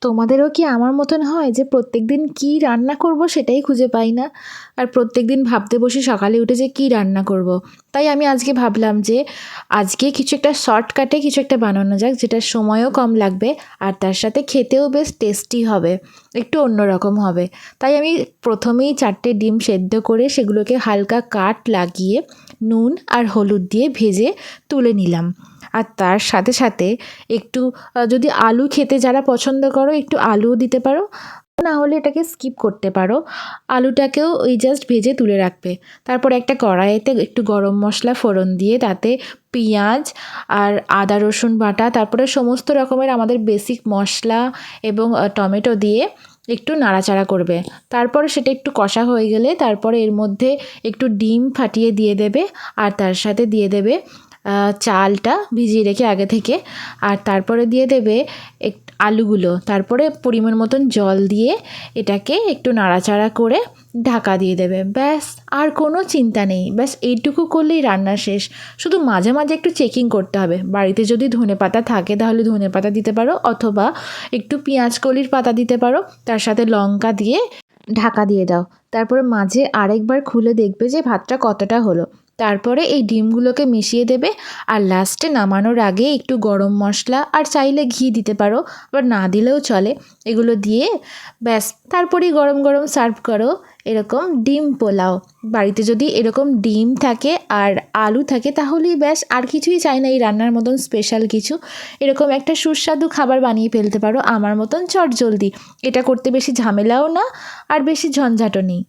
তোমাদেরও কি আমার মতন হয় যে প্রত্যেকদিন কী রান্না করব সেটাই খুঁজে পাই না? আর প্রত্যেকদিন ভাবতে বসি সকালে উঠে যে কী রান্না করব। তাই আমি আজকে ভাবলাম যে আজকে কিছু একটা শর্টকাটে কিছু একটা বানানো যাক, যেটার সময়ও কম লাগবে আর তার সাথে খেতেও বেশ টেস্টি হবে, একটু অন্যরকম হবে। তাই আমি প্রথমেই 4টে ডিম সেদ্ধ করে সেগুলোকে হালকা কাট লাগিয়ে নুন আর হলুদ দিয়ে ভেজে তুলে নিলাম। আর তার সাথে সাথে একটু যদি আলু খেতে যারা পছন্দ করো একটু আলুও দিতে পারো, না হলে এটাকে স্কিপ করতে পারো। আলুটাকেও ওই জাস্ট ভেজে তুলে রাখবে। তারপর একটা কড়াইতে একটু গরম মশলা ফোড়ন দিয়ে তাতে পেঁয়াজ আর আদা রসুন বাটা, তারপরে সমস্ত রকমের আমাদের বেসিক মশলা এবং টমেটো দিয়ে একটু নাড়াচাড়া করবে। তারপরে সেটা একটু কষা হয়ে গেলে তারপরে এর মধ্যে একটু ডিম ফাটিয়ে দিয়ে দেবে আর তার সাথে দিয়ে দেবে চালটা ভিজিয়ে রেখে আগে থেকে, আর তারপরে দিয়ে দেবে আলুগুলো, তারপরে পরিমাণ মতন জল দিয়ে এটাকে একটু নাড়াচাড়া করে ঢাকা দিয়ে দেবে। ব্যাস, আর কোনো চিন্তা নেই, ব্যাস এইটুকু করলেই রান্না শেষ। শুধু মাঝে মাঝে একটু চেকিং করতে হবে, বাড়িতে যদি ধনেপাতা থাকে তাহলে ধনেপাতা দিতে পারো, অথবা একটু পেঁয়াজ কলির পাতা দিতে পারো, তার সাথে লঙ্কা দিয়ে ঢাকা দিয়ে দাও। তারপরে মাঝে আরেকবার খুলে দেখবে যে ভাতটা কতটা হলো। তারপরে এই ডিমগুলোকে মিশিয়ে দেবে আর লাস্টে নামানোর আগে একটু গরম মশলা আর চাইলে ঘি দিতে পারো, আবার না দিলেও চলে। এগুলো দিয়ে ব্যাস তারপরেই গরম গরম সার্ভ করো এরকম ডিম পোলাও। বাড়িতে যদি এরকম ডিম থাকে আর আলু থাকে তাহলেই ব্যাস, আর কিছুই চাই না এই রান্নার মতন স্পেশাল কিছু। এরকম একটা সুস্বাদু খাবার বানিয়ে ফেলতে পারো আমার মতন চটজলদি। এটা করতে বেশি ঝামেলাও না আর বেশি ঝঞ্ঝাটও নেই।